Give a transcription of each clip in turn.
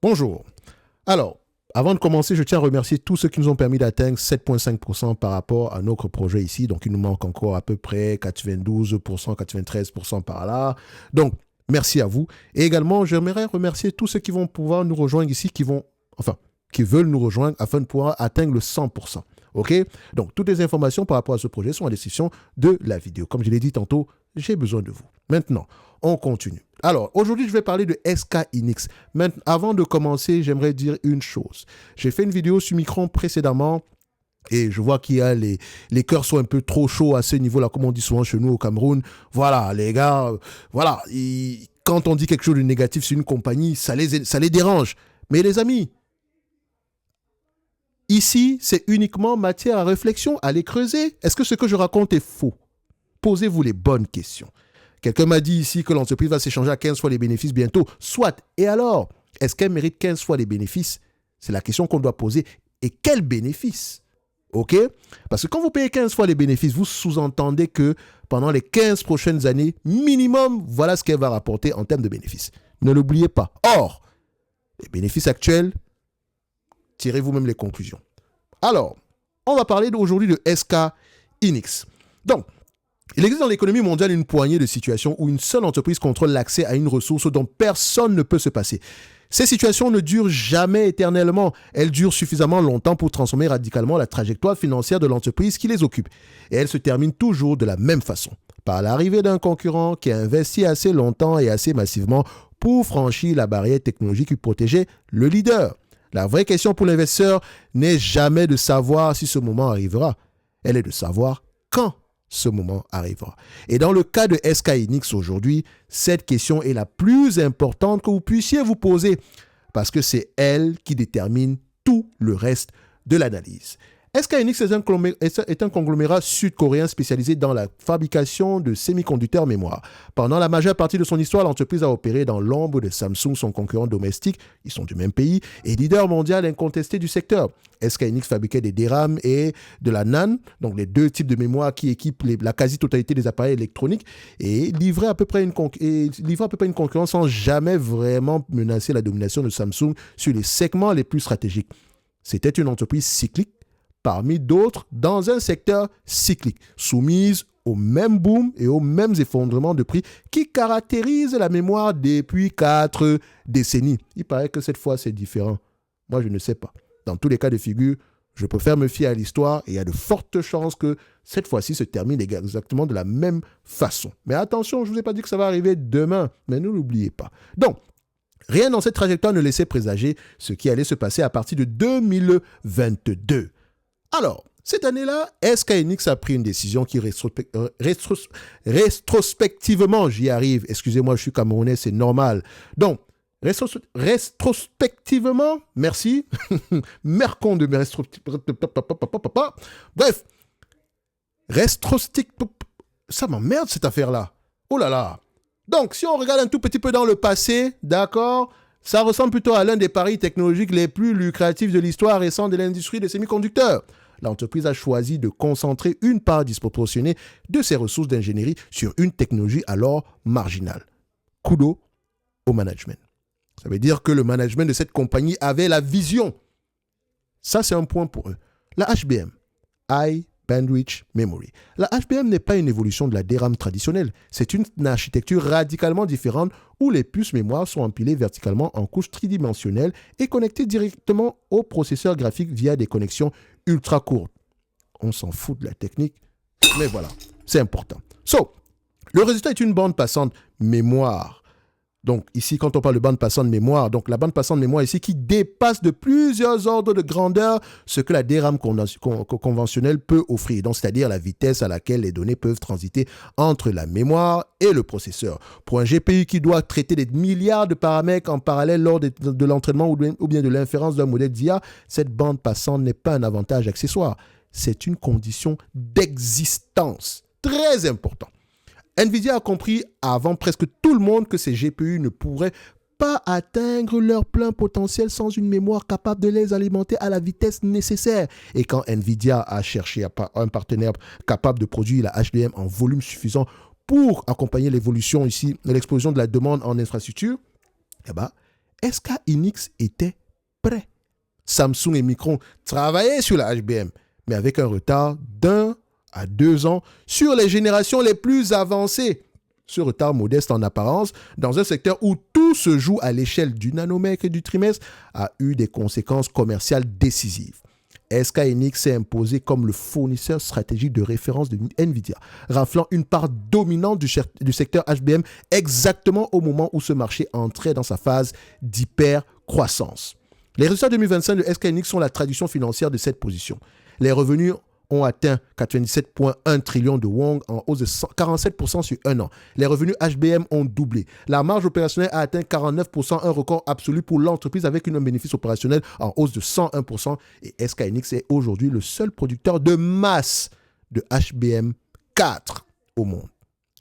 Bonjour. Alors, avant de commencer, je tiens à remercier tous ceux qui nous ont permis d'atteindre 7,5% par rapport à notre projet ici. Donc, il nous manque encore à peu près 92%, 93% par là. Donc, merci à vous. Et également, j'aimerais remercier tous ceux qui vont pouvoir nous rejoindre ici, qui veulent nous rejoindre afin de pouvoir atteindre le 100%. OK? Donc, toutes les informations par rapport à ce projet sont en description de la vidéo. Comme je l'ai dit tantôt, j'ai besoin de vous. Maintenant, on continue. Alors, aujourd'hui, je vais parler de SK Hynix. Maintenant, avant de commencer, j'aimerais dire une chose. J'ai fait une vidéo sur Micron précédemment et je vois qu'il y a les cœurs sont un peu trop chauds à ce niveau-là, comme on dit souvent chez nous au Cameroun. Voilà, les gars, voilà. Quand on dit quelque chose de négatif sur une compagnie, ça les dérange. Mais les amis, ici, c'est uniquement matière à réflexion, à les creuser. Est-ce que ce que je raconte est faux? Posez-vous les bonnes questions. Quelqu'un m'a dit ici que l'entreprise va s'échanger à 15 fois les bénéfices bientôt. Soit. Et alors, est-ce qu'elle mérite 15 fois les bénéfices? C'est la question qu'on doit poser. Et quels bénéfices? OK? Parce que quand vous payez 15 fois les bénéfices, vous sous-entendez que pendant les 15 prochaines années, minimum, voilà ce qu'elle va rapporter en termes de bénéfices. Ne l'oubliez pas. Or, les bénéfices actuels, tirez vous-même les conclusions. Alors, on va parler aujourd'hui de SK Hynix. Donc, il existe dans l'économie mondiale une poignée de situations où une seule entreprise contrôle l'accès à une ressource dont personne ne peut se passer. Ces situations ne durent jamais éternellement. Elles durent suffisamment longtemps pour transformer radicalement la trajectoire financière de l'entreprise qui les occupe. Et elles se terminent toujours de la même façon, par l'arrivée d'un concurrent qui a investi assez longtemps et assez massivement pour franchir la barrière technologique qui protégeait le leader. La vraie question pour l'investisseur n'est jamais de savoir si ce moment arrivera. Elle est de savoir quand ce moment arrivera. Et dans le cas de SK Hynix aujourd'hui, cette question est la plus importante que vous puissiez vous poser parce que c'est elle qui détermine tout le reste de l'analyse. SK Hynix est un conglomérat sud-coréen spécialisé dans la fabrication de semi-conducteurs mémoire. Pendant la majeure partie de son histoire, l'entreprise a opéré dans l'ombre de Samsung, son concurrent domestique, ils sont du même pays, et leader mondial incontesté du secteur. SK Hynix fabriquait des DRAM et de la NAND, donc les deux types de mémoire qui équipent la quasi-totalité des appareils électroniques, et livrait à peu près une concurrence sans jamais vraiment menacer la domination de Samsung sur les segments les plus stratégiques. C'était une entreprise cyclique parmi d'autres dans un secteur cyclique, soumise au même boom et aux mêmes effondrements de prix qui caractérisent la mémoire depuis 4 décennies. Il paraît que cette fois, c'est différent. Moi, je ne sais pas. Dans tous les cas de figure, je préfère me fier à l'histoire et il y a de fortes chances que cette fois-ci se termine exactement de la même façon. Mais attention, je ne vous ai pas dit que ça va arriver demain, mais ne l'oubliez pas. Donc, rien dans cette trajectoire ne laissait présager ce qui allait se passer à partir de 2022. Alors, cette année-là, SK Hynix a pris une décision qui rétrospectivement, j'y arrive, excusez-moi, je suis camerounais, c'est normal. Donc, rétrospectivement, merci, mercon de mes bref, ça m'emmerde cette affaire-là. Oh là là. Donc, si on regarde un tout petit peu dans le passé, d'accord, ça ressemble plutôt à l'un des paris technologiques les plus lucratifs de l'histoire récente de l'industrie des semi-conducteurs. L'entreprise a choisi de concentrer une part disproportionnée de ses ressources d'ingénierie sur une technologie alors marginale. Kudo au management. Ça veut dire que le management de cette compagnie avait la vision. Ça, c'est un point pour eux. La HBM, High Bandwidth Memory. La HBM n'est pas une évolution de la DRAM traditionnelle. C'est une architecture radicalement différente où les puces mémoire sont empilées verticalement en couches tridimensionnelles et connectées directement au processeur graphique via des connexions ultra courtes. On s'en fout de la technique, mais voilà, c'est important. Le résultat est une bande passante mémoire. Donc ici, quand on parle de bande passante mémoire, donc la bande passante mémoire ici qui dépasse de plusieurs ordres de grandeur ce que la DRAM conventionnelle peut offrir, donc c'est-à-dire la vitesse à laquelle les données peuvent transiter entre la mémoire et le processeur. Pour un GPU qui doit traiter des milliards de paramètres en parallèle lors de l'entraînement ou bien de l'inférence d'un modèle d'IA, cette bande passante n'est pas un avantage accessoire, c'est une condition d'existence très importante. NVIDIA a compris avant presque tout le monde que ces GPU ne pourraient pas atteindre leur plein potentiel sans une mémoire capable de les alimenter à la vitesse nécessaire. Et quand NVIDIA a cherché un partenaire capable de produire la HBM en volume suffisant pour accompagner l'évolution ici, l'explosion de la demande en infrastructure, eh ben, SK Hynix était prêt. Samsung et Micron travaillaient sur la HBM, mais avec un retard d'1 à 2 ans sur les générations les plus avancées. Ce retard modeste en apparence, dans un secteur où tout se joue à l'échelle du nanomètre et du trimestre, a eu des conséquences commerciales décisives. SK Hynix s'est imposé comme le fournisseur stratégique de référence de Nvidia, raflant une part dominante du secteur HBM exactement au moment où ce marché entrait dans sa phase d'hyper-croissance. Les résultats 2025 de SK Hynix sont la traduction financière de cette position. Les revenus ont atteint 97,1 trillions de won en hausse de 47% sur un an. Les revenus HBM ont doublé. La marge opérationnelle a atteint 49%, un record absolu pour l'entreprise avec un bénéfice opérationnel en hausse de 101%. Et SK Hynix est aujourd'hui le seul producteur de masse de HBM4 au monde.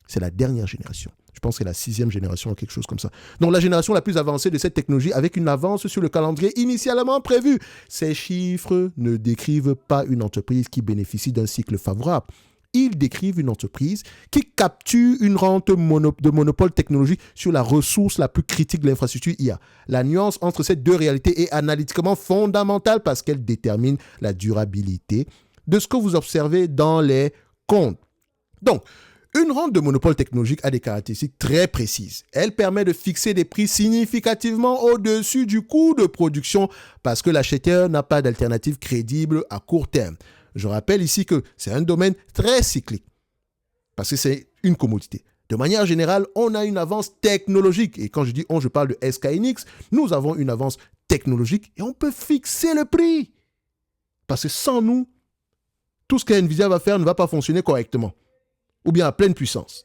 C'est la dernière génération. Je pense que c'est la 6e génération ou quelque chose comme ça. Donc la génération la plus avancée de cette technologie avec une avance sur le calendrier initialement prévu. Ces chiffres ne décrivent pas une entreprise qui bénéficie d'un cycle favorable. Ils décrivent une entreprise qui capture une rente de monopole technologique sur la ressource la plus critique de l'infrastructure IA. La nuance entre ces deux réalités est analytiquement fondamentale parce qu'elle détermine la durabilité de ce que vous observez dans les comptes. Donc, une rente de monopole technologique a des caractéristiques très précises. Elle permet de fixer des prix significativement au-dessus du coût de production parce que l'acheteur n'a pas d'alternative crédible à court terme. Je rappelle ici que c'est un domaine très cyclique parce que c'est une commodité. De manière générale, on a une avance technologique. Et quand je dis on, je parle de SK Hynix. Nous avons une avance technologique et on peut fixer le prix. Parce que sans nous, tout ce que Nvidia va faire ne va pas fonctionner correctement. Ou bien à pleine puissance.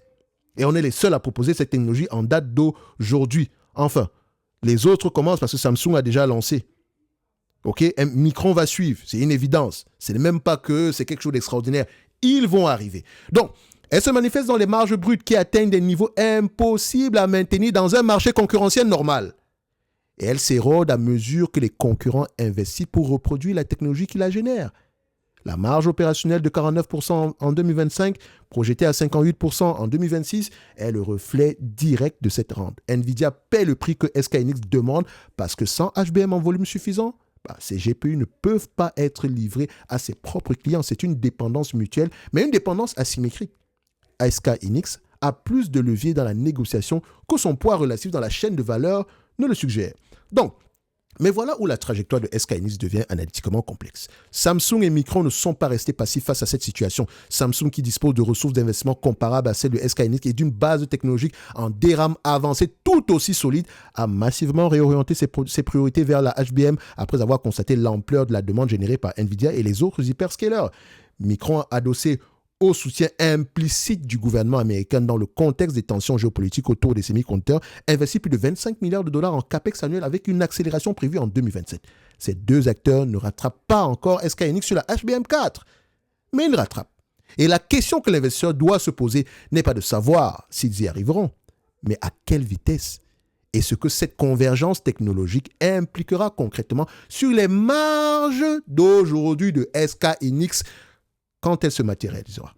Et on est les seuls à proposer cette technologie en date d'aujourd'hui. Enfin, les autres commencent parce que Samsung a déjà lancé. Ok, Micron va suivre, c'est une évidence. Ce n'est même pas que c'est quelque chose d'extraordinaire. Ils vont arriver. Donc, elle se manifeste dans les marges brutes qui atteignent des niveaux impossibles à maintenir dans un marché concurrentiel normal. Et elle s'érode à mesure que les concurrents investissent pour reproduire la technologie qui la génère. La marge opérationnelle de 49% en 2025, projetée à 58% en 2026, est le reflet direct de cette rente. Nvidia paie le prix que SK Hynix demande parce que sans HBM en volume suffisant, ces GPU ne peuvent pas être livrés à ses propres clients. C'est une dépendance mutuelle, mais une dépendance asymétrique. SK Hynix a plus de levier dans la négociation que son poids relatif dans la chaîne de valeur ne le suggère. Donc, mais voilà où la trajectoire de SK Hynix devient analytiquement complexe. Samsung et Micron ne sont pas restés passifs face à cette situation. Samsung, qui dispose de ressources d'investissement comparables à celles de SK Hynix et d'une base technologique en DRAM avancée tout aussi solide, a massivement réorienté ses priorités vers la HBM après avoir constaté l'ampleur de la demande générée par Nvidia et les autres hyperscalers. Micron a adossé au soutien implicite du gouvernement américain dans le contexte des tensions géopolitiques autour des semi-conducteurs, investit plus de 25 milliards de dollars en capex annuel avec une accélération prévue en 2027. Ces deux acteurs ne rattrapent pas encore SK Hynix sur la HBM4, mais ils rattrapent. Et la question que l'investisseur doit se poser n'est pas de savoir s'ils y arriveront, mais à quelle vitesse et ce que cette convergence technologique impliquera concrètement sur les marges d'aujourd'hui de SK Hynix quand elle se matérialisera.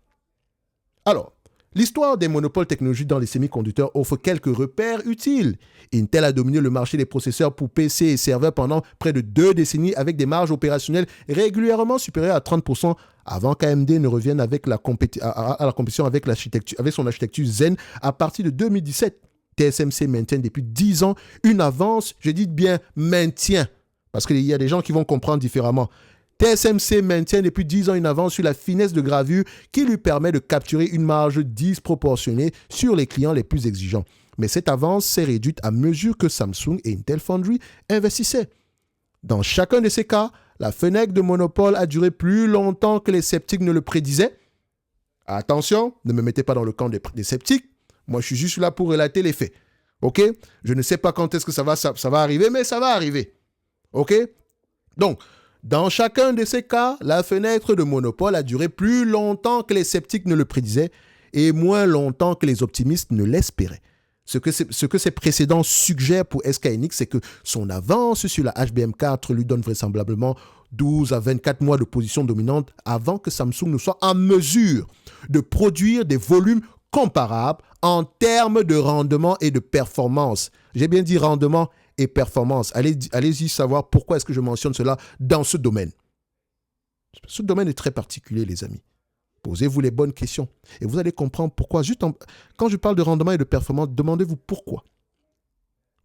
Alors, l'histoire des monopoles technologiques dans les semi-conducteurs offre quelques repères utiles. Intel a dominé le marché des processeurs pour PC et serveurs pendant près de 2 décennies avec des marges opérationnelles régulièrement supérieures à 30% avant qu'AMD ne revienne avec à la compétition avec son architecture Zen à partir de 2017. TSMC maintient depuis 10 ans une avance, je dis bien maintient, parce qu'il y a des gens qui vont comprendre différemment. TSMC maintient depuis 10 ans une avance sur la finesse de gravure qui lui permet de capturer une marge disproportionnée sur les clients les plus exigeants. Mais cette avance s'est réduite à mesure que Samsung et Intel Foundry investissaient. Dans chacun de ces cas, la fenêtre de monopole a duré plus longtemps que les sceptiques ne le prédisaient. Attention, ne me mettez pas dans le camp des sceptiques. Moi, je suis juste là pour relater les faits. OK? Je ne sais pas quand est-ce que ça va arriver, mais ça va arriver. OK? Donc, dans chacun de ces cas, la fenêtre de monopole a duré plus longtemps que les sceptiques ne le prédisaient et moins longtemps que les optimistes ne l'espéraient. Ce que ces précédents suggèrent pour SK Hynix, c'est que son avance sur la HBM4 lui donne vraisemblablement 12 à 24 mois de position dominante avant que Samsung ne soit en mesure de produire des volumes comparables en termes de rendement et de performance. J'ai bien dit rendement et performance. Allez-y savoir pourquoi est-ce que je mentionne cela dans ce domaine. Ce domaine est très particulier, les amis. Posez-vous les bonnes questions et vous allez comprendre pourquoi. Quand je parle de rendement et de performance, demandez-vous pourquoi.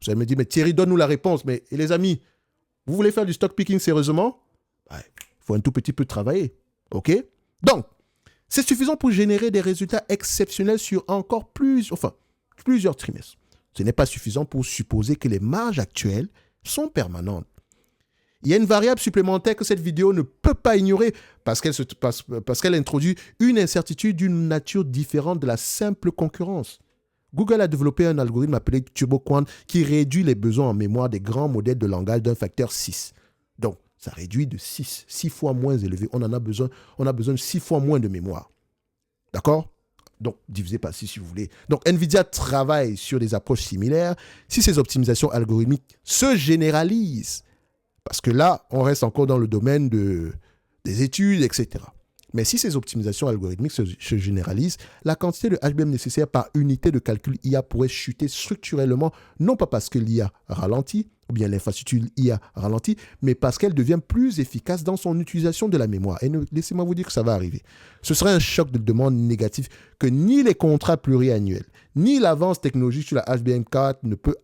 Vous allez me dire, mais Thierry, donne-nous la réponse. Mais et les amis, vous voulez faire du stock picking sérieusement? Il faut un tout petit peu travailler. OK? Donc, c'est suffisant pour générer des résultats exceptionnels sur plusieurs trimestres. Ce n'est pas suffisant pour supposer que les marges actuelles sont permanentes. Il y a une variable supplémentaire que cette vidéo ne peut pas ignorer parce qu'elle introduit une incertitude d'une nature différente de la simple concurrence. Google a développé un algorithme appelé TurboQuant qui réduit les besoins en mémoire des grands modèles de langage d'un facteur 6. Donc, ça réduit de 6 fois moins élevé. On a besoin de 6 fois moins de mémoire. D'accord? Donc, divisé par 6 si vous voulez. Donc, NVIDIA travaille sur des approches similaires si ces optimisations algorithmiques se généralisent. Parce que là, on reste encore dans le domaine des études, etc. Mais si ces optimisations algorithmiques se généralisent, la quantité de HBM nécessaire par unité de calcul IA pourrait chuter structurellement, non pas parce que l'IA ralentit, ou bien l'infrastructure IA ralentit, mais parce qu'elle devient plus efficace dans son utilisation de la mémoire. Et laissez-moi vous dire que ça va arriver. Ce serait un choc de demande négatif que ni les contrats pluriannuels, ni l'avance technologique sur la HBM4 ne peuvent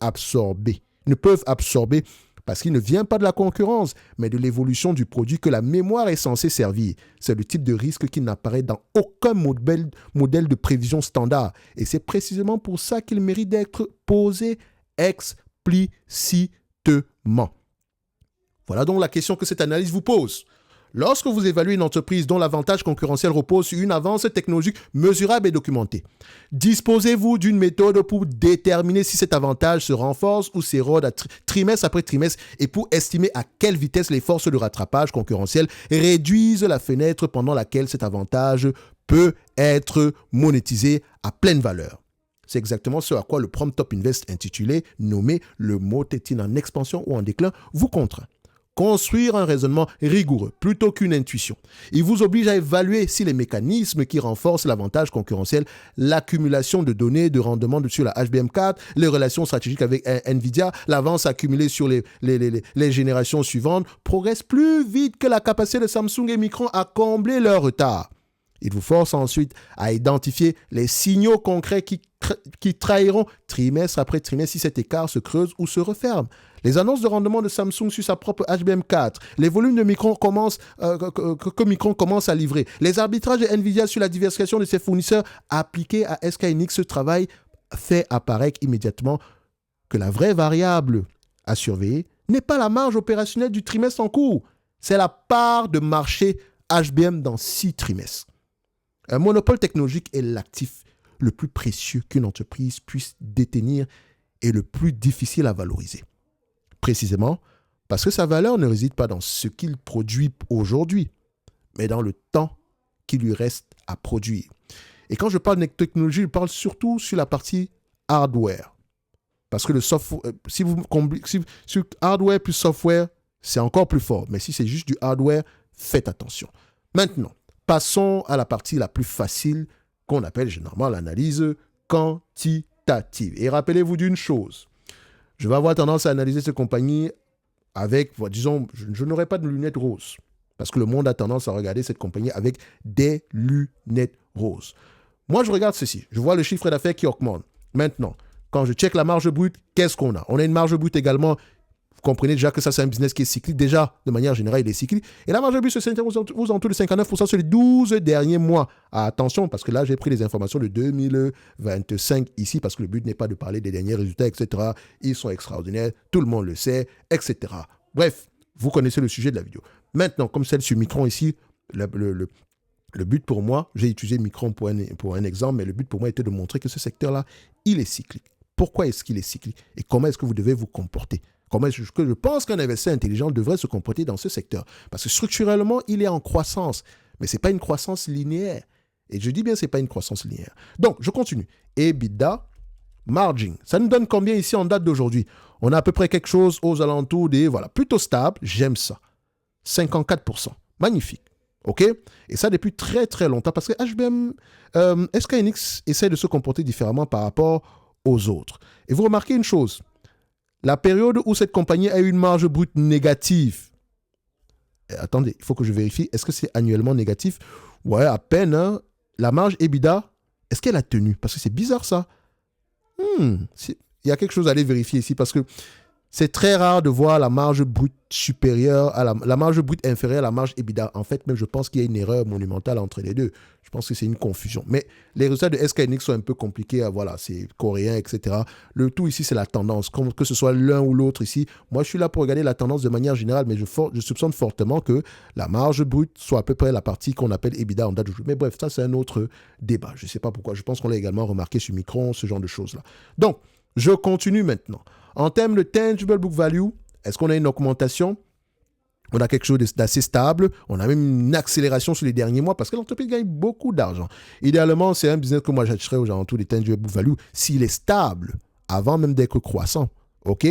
absorber parce qu'il ne vient pas de la concurrence, mais de l'évolution du produit que la mémoire est censée servir. C'est le type de risque qui n'apparaît dans aucun modèle de prévision standard. Et c'est précisément pour ça qu'il mérite d'être posé explicitement. Voilà donc la question que cette analyse vous pose. Lorsque vous évaluez une entreprise dont l'avantage concurrentiel repose sur une avance technologique mesurable et documentée, disposez-vous d'une méthode pour déterminer si cet avantage se renforce ou s'érode trimestre après trimestre et pour estimer à quelle vitesse les forces de rattrapage concurrentiel réduisent la fenêtre pendant laquelle cet avantage peut être monétisé à pleine valeur. C'est exactement ce à quoi le Prompt Top Invest intitulé « Nommé le mot est-il en expansion ou en déclin » vous contraint. Construire un raisonnement rigoureux plutôt qu'une intuition. Il vous oblige à évaluer si les mécanismes qui renforcent l'avantage concurrentiel, l'accumulation de données de rendement sur la HBM4, les relations stratégiques avec NVIDIA, l'avance accumulée sur les générations suivantes, progressent plus vite que la capacité de Samsung et Micron à combler leur retard. Il vous force ensuite à identifier les signaux concrets qui trahiront trimestre après trimestre si cet écart se creuse ou se referme. Les annonces de rendement de Samsung sur sa propre HBM4, les volumes de que Micron commence à livrer, les arbitrages de NVIDIA sur la diversification de ses fournisseurs appliqués à SK Hynix, ce travail fait apparaître immédiatement que la vraie variable à surveiller n'est pas la marge opérationnelle du trimestre en cours, c'est la part de marché HBM dans 6 trimestres. Un monopole technologique est l'actif le plus précieux qu'une entreprise puisse détenir et le plus difficile à valoriser. Précisément parce que sa valeur ne réside pas dans ce qu'il produit aujourd'hui, mais dans le temps qu'il lui reste à produire. Et quand je parle de technologie, je parle surtout sur la partie hardware. Parce que le software, si hardware plus software, c'est encore plus fort. Mais si c'est juste du hardware, faites attention. Maintenant, passons à la partie la plus facile qu'on appelle généralement l'analyse quantitative. Et rappelez-vous d'une chose, je vais avoir tendance à analyser cette compagnie avec, disons, je n'aurai pas de lunettes roses. Parce que le monde a tendance à regarder cette compagnie avec des lunettes roses. Moi, je regarde ceci. Je vois le chiffre d'affaires qui augmente. Maintenant, quand je check la marge brute, qu'est-ce qu'on a? On a une marge brute également. Vous comprenez déjà que ça, c'est un business qui est cyclique. Déjà, de manière générale, il est cyclique. Et la marge brute se situe aux alentours de 59% sur les 12 derniers mois. Attention, parce que là, j'ai pris les informations de 2025 ici, parce que le but n'est pas de parler des derniers résultats, etc. Ils sont extraordinaires, tout le monde le sait, etc. Bref, vous connaissez le sujet de la vidéo. Maintenant, comme celle sur Micron ici, le but pour moi, j'ai utilisé Micron pour un exemple, mais le but pour moi était de montrer que ce secteur-là, il est cyclique. Pourquoi est-ce qu'il est cyclique? Et comment est-ce que vous devez vous comporter? Comment est-ce que je pense qu'un investisseur intelligent devrait se comporter dans ce secteur? Parce que structurellement, il est en croissance. Mais ce n'est pas une croissance linéaire. Et je dis bien, ce n'est pas une croissance linéaire. Donc, je continue. EBITDA, margin. Ça nous donne combien ici en date d'aujourd'hui? On a à peu près quelque chose aux alentours des, voilà, plutôt stable. J'aime ça. 54%. Magnifique. OK? Et ça depuis très, très longtemps. Parce que SK Hynix essaie de se comporter différemment par rapport aux autres. Et vous remarquez une chose. La période où cette compagnie a eu une marge brute négative. Attendez, il faut que je vérifie. Est-ce que c'est annuellement négatif? Ouais, à peine. Hein. La marge EBITDA, est-ce qu'elle a tenu? Parce que c'est bizarre ça. Il y a quelque chose à aller vérifier ici parce que c'est très rare de voir la marge brute supérieure à la marge brute inférieure à la marge EBITDA. En fait, même je pense qu'il y a une erreur monumentale entre les deux. Je pense que c'est une confusion. Mais les résultats de SK Hynix sont un peu compliqués. Voilà, c'est coréen, etc. Le tout ici, c'est la tendance. Que ce soit l'un ou l'autre ici, moi, je suis là pour regarder la tendance de manière générale, mais je soupçonne fortement que la marge brute soit à peu près la partie qu'on appelle EBITDA en date d'aujourd'hui. Mais bref, ça, c'est un autre débat. Je ne sais pas pourquoi. Je pense qu'on l'a également remarqué sur Micron, ce genre de choses-là. Donc, je continue maintenant. En termes de tangible book value, est-ce qu'on a une augmentation? On a quelque chose d'assez stable. On a même une accélération sur les derniers mois parce que l'entreprise gagne beaucoup d'argent. Idéalement, c'est un business que moi j'achèterais aux alentours des tangible book value s'il est stable avant même d'être croissant. OK?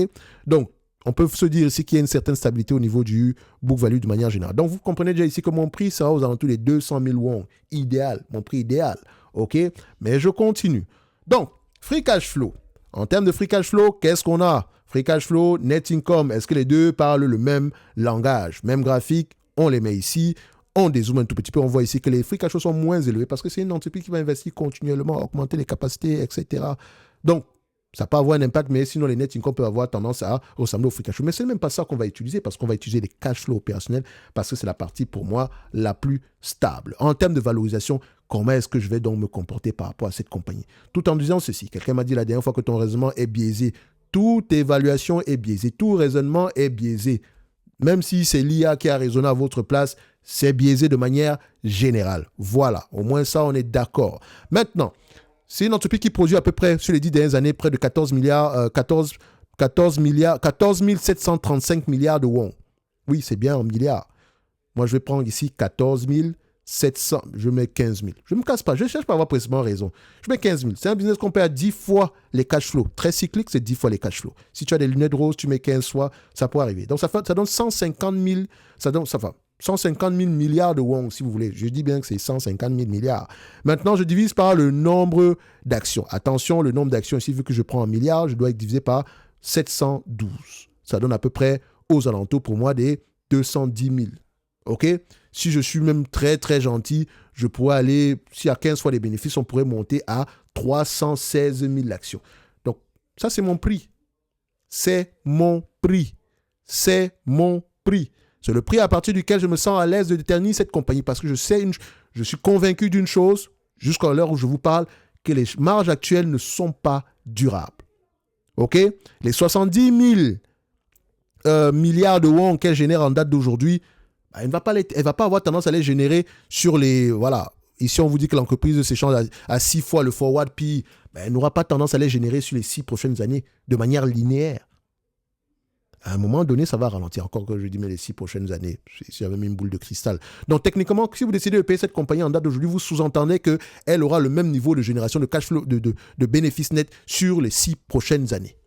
Donc, on peut se dire ici qu'il y a une certaine stabilité au niveau du book value de manière générale. Donc, vous comprenez déjà ici que mon prix sera aux alentours des 200 000 won. Idéal, mon prix idéal. OK? Mais je continue. Donc, free cash flow. En termes de free cash flow, qu'est-ce qu'on a? Free cash flow, net income, est-ce que les deux parlent le même langage? Même graphique, on les met ici, on dézoome un tout petit peu, on voit ici que les free cash flow sont moins élevés parce que c'est une entreprise qui va investir continuellement, augmenter les capacités, etc. Donc, ça peut avoir un impact, mais sinon les net income peuvent avoir tendance à ressembler au free cash flow. Mais ce n'est même pas ça qu'on va utiliser parce qu'on va utiliser les cash flow opérationnels parce que c'est la partie pour moi la plus stable. En termes de valorisation, comment est-ce que je vais donc me comporter par rapport à cette compagnie? Tout en disant ceci, quelqu'un m'a dit la dernière fois que ton raisonnement est biaisé. Toute évaluation est biaisée, tout raisonnement est biaisé. Même si c'est l'IA qui a raisonné à votre place, c'est biaisé de manière générale. Voilà, au moins ça, on est d'accord. Maintenant, c'est une entreprise qui produit à peu près, sur les 10 dernières années, près de 14 735 milliards de won. Oui, c'est bien en milliards. Moi, je vais prendre ici 14 700, je mets 15 000. Je ne me casse pas, je ne cherche pas à avoir précisément raison. Je mets 15 000. C'est un business qu'on paie à 10 fois les cash flows. Très cyclique, c'est 10 fois les cash flows. Si tu as des lunettes roses, tu mets 15 fois, ça peut arriver. Donc, ça donne 150 000, ça donne 150 000 milliards de won, si vous voulez. Je dis bien que c'est 150 000 milliards. Maintenant, je divise par le nombre d'actions. Attention, le nombre d'actions ici, vu que je prends en milliards, je dois être divisé par 712. Ça donne à peu près aux alentours, pour moi, des 210 000. OK? Si je suis même très, très gentil, je pourrais aller, s'il y a 15 fois les bénéfices, on pourrait monter à 316 000 actions. Donc, ça, c'est mon prix. C'est mon prix. C'est mon prix. C'est le prix à partir duquel je me sens à l'aise de déterminer cette compagnie parce que je suis convaincu d'une chose, jusqu'à l'heure où je vous parle, que les marges actuelles ne sont pas durables. OK? Les 70 000 milliards de won qu'elle génère en date d'aujourd'hui, elle ne va pas avoir tendance à les générer sur les... Voilà. Ici, on vous dit que l'entreprise s'échange à 6 fois le forward, puis elle n'aura pas tendance à les générer sur les 6 prochaines années de manière linéaire. À un moment donné, ça va ralentir. Encore que je dis, mais les 6 prochaines années, si j'avais mis une boule de cristal. Donc, techniquement, si vous décidez de payer cette compagnie en date d'aujourd'hui, vous sous-entendez qu'elle aura le même niveau de génération de cash flow, de bénéfices nets sur les 6 prochaines années.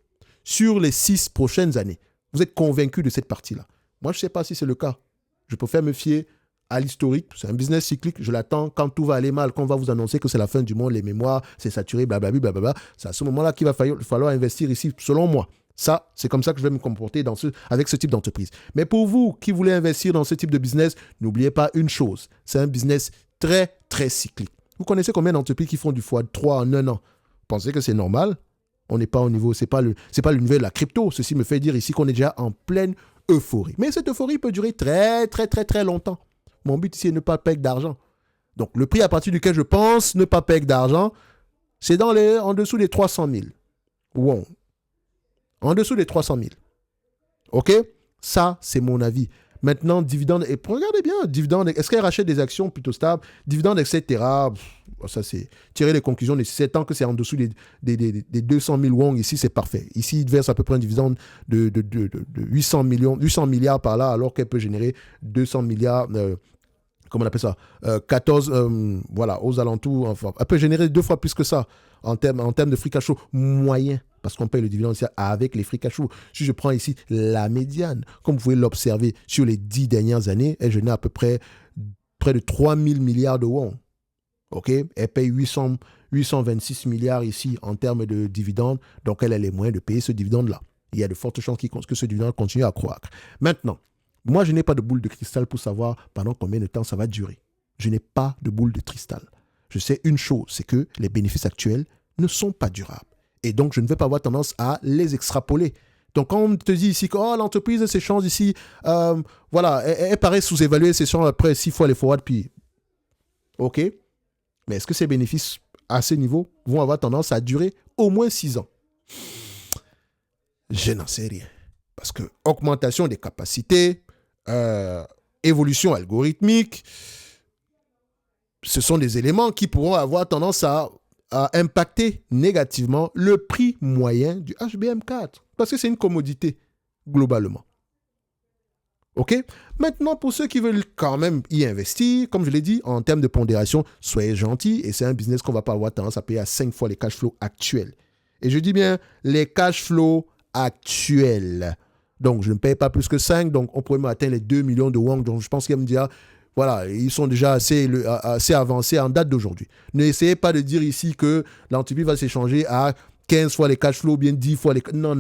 Sur les 6 prochaines années. Vous êtes convaincu de cette partie-là. Moi, je ne sais pas si c'est le cas. Je préfère me fier à l'historique. C'est un business cyclique. Je l'attends quand tout va aller mal, quand on va vous annoncer que c'est la fin du monde, les mémoires, c'est saturé, blablabla, blablabla. C'est à ce moment-là qu'il va falloir investir ici, selon moi. Ça, c'est comme ça que je vais me comporter avec ce type d'entreprise. Mais pour vous qui voulez investir dans ce type de business, n'oubliez pas une chose. C'est un business très, très cyclique. Vous connaissez combien d'entreprises qui font du x3 en un an? Pensez que c'est normal? On n'est pas au niveau, c'est pas le niveau de la crypto. Ceci me fait dire ici qu'on est déjà en pleine euphorie. Mais cette euphorie peut durer très, très, très, très longtemps. Mon but ici est de ne pas payer d'argent. Donc, le prix à partir duquel je pense ne pas payer d'argent, c'est en dessous des 300 000. Wow. En dessous des 300 000. OK? Ça, c'est mon avis. Maintenant, dividende, et regardez bien, dividende, est-ce qu'elle rachète des actions plutôt stables? Dividende, etc. Ça, c'est tirer les conclusions nécessaires. Tant que c'est en dessous des 200 000 won, ici, c'est parfait. Ici, il verse à peu près un dividende de 800 milliards par là, alors qu'elle peut générer 200 milliards, comment on appelle ça? 14, voilà, aux alentours. Enfin, elle peut générer 2 fois plus que ça en termes de free cash flow moyen. Parce qu'on paye le dividende avec les free cash flow. Si je prends ici la médiane, comme vous pouvez l'observer sur les 10 dernières années, elle génère à peu près de 3 000 milliards de won. OK? Elle paye 826 milliards ici en termes de dividendes. Donc, elle a les moyens de payer ce dividende-là. Il y a de fortes chances que ce dividende continue à croître. Maintenant, moi, je n'ai pas de boule de cristal pour savoir pendant combien de temps ça va durer. Je n'ai pas de boule de cristal. Je sais une chose, c'est que les bénéfices actuels ne sont pas durables. Et donc, je ne vais pas avoir tendance à les extrapoler. Donc, quand on te dit ici que l'entreprise s'échange ici, voilà, elle paraît sous-évaluée, s'échange après 6 fois les forward, puis OK. Mais est-ce que ces bénéfices à ce niveau vont avoir tendance à durer au moins 6 ans? Je n'en sais rien. Parce que augmentation des capacités, évolution algorithmique, ce sont des éléments qui pourront avoir tendance à impacter négativement le prix moyen du HBM4. Parce que c'est une commodité, globalement. OK? Maintenant, pour ceux qui veulent quand même y investir, comme je l'ai dit, en termes de pondération, soyez gentils, et c'est un business qu'on ne va pas avoir tendance à payer à 5 fois les cash flows actuels. Et je dis bien les cash flows actuels. Donc, je ne paye pas plus que 5, donc on pourrait atteindre les 2 millions de won. Donc, je pense qu'il va me dire, voilà, ils sont déjà assez avancés en date d'aujourd'hui. N'essayez pas de dire ici que l'entreprise va s'échanger à 15 fois les cash flows ou bien 10 fois les... Non.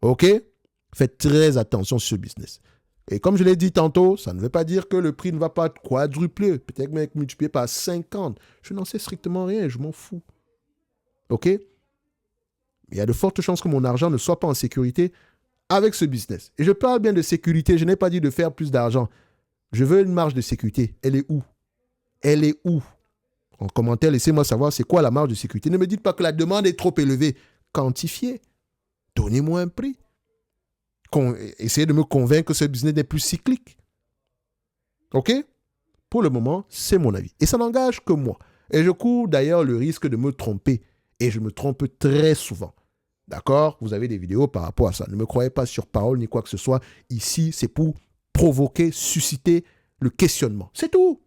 OK? Faites très attention sur ce business. Et comme je l'ai dit tantôt, ça ne veut pas dire que le prix ne va pas quadrupler. Peut-être même multiplié par 50. Je n'en sais strictement rien, je m'en fous. OK? Il y a de fortes chances que mon argent ne soit pas en sécurité avec ce business. Et je parle bien de sécurité, je n'ai pas dit de faire plus d'argent. Je veux une marge de sécurité. Elle est où? Elle est où? En commentaire, laissez-moi savoir c'est quoi la marge de sécurité. Ne me dites pas que la demande est trop élevée. Quantifiez. Donnez-moi un prix. Essayez de me convaincre que ce business n'est plus cyclique. OK? Pour le moment, c'est mon avis. Et ça n'engage que moi. Et je cours d'ailleurs le risque de me tromper. Et je me trompe très souvent. D'accord? Vous avez des vidéos par rapport à ça. Ne me croyez pas sur parole ni quoi que ce soit. Ici, c'est pour provoquer, susciter le questionnement. C'est tout.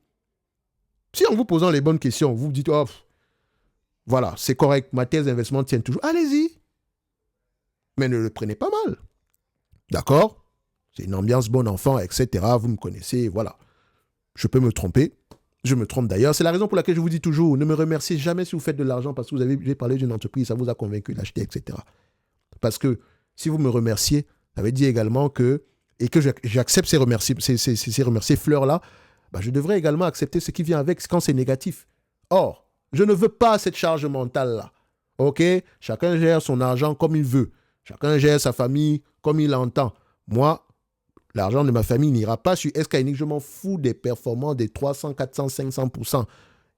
Si en vous posant les bonnes questions, vous vous dites, voilà, c'est correct, ma thèse d'investissement tient toujours. Allez-y. Mais ne le prenez pas mal. D'accord? C'est une ambiance bon enfant, etc. Vous me connaissez, voilà. Je peux me tromper. Je me trompe d'ailleurs. C'est la raison pour laquelle je vous dis toujours, ne me remerciez jamais si vous faites de l'argent parce que j'ai parlé d'une entreprise, ça vous a convaincu d'acheter, etc. Parce que si vous me remerciez, ça veut dire également que, et que j'accepte ces remerciés fleurs-là, je devrais également accepter ce qui vient avec quand c'est négatif. Or, je ne veux pas cette charge mentale-là. OK? Chacun gère son argent comme il veut. Chacun gère sa famille comme il l'entend. Moi, l'argent de ma famille n'ira pas sur SKNX. Je m'en fous des performances des 300, 400, 500%.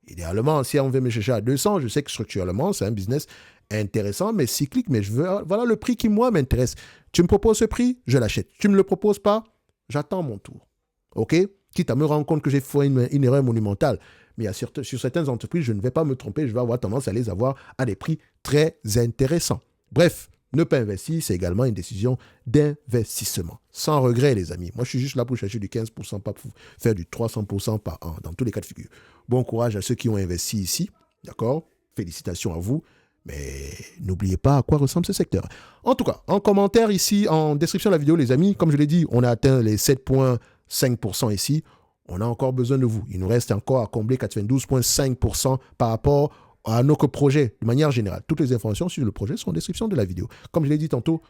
Idéalement, si on veut me chercher à 200, je sais que structurellement, c'est un business intéressant, mais cyclique. Mais voilà le prix qui, moi, m'intéresse. Tu me proposes ce prix, je l'achète. Tu ne me le proposes pas, j'attends mon tour. OK? Quitte à me rendre compte que j'ai fait une erreur monumentale. Mais sur certaines entreprises, je ne vais pas me tromper. Je vais avoir tendance à les avoir à des prix très intéressants. Bref, ne pas investir, c'est également une décision d'investissement. Sans regret, les amis. Moi, je suis juste là pour chercher du 15%, pas pour faire du 300% par an, dans tous les cas de figure. Bon courage à ceux qui ont investi ici. D'accord? Félicitations à vous. Mais n'oubliez pas à quoi ressemble ce secteur. En tout cas, en commentaire ici, en description de la vidéo, les amis, comme je l'ai dit, on a atteint les 7,5% ici. On a encore besoin de vous. Il nous reste encore à combler 92,5% par rapport à notre projet, de manière générale. Toutes les informations sur le projet sont en description de la vidéo. Comme je l'ai dit tantôt,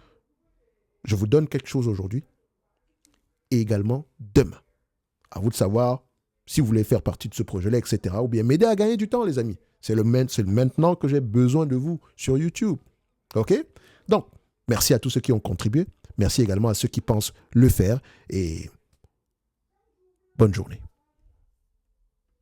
je vous donne quelque chose aujourd'hui et également demain. À vous de savoir si vous voulez faire partie de ce projet-là, etc. Ou bien m'aider à gagner du temps, les amis. C'est le maintenant que j'ai besoin de vous sur YouTube. OK? Donc, merci à tous ceux qui ont contribué. Merci également à ceux qui pensent le faire. Et bonne journée.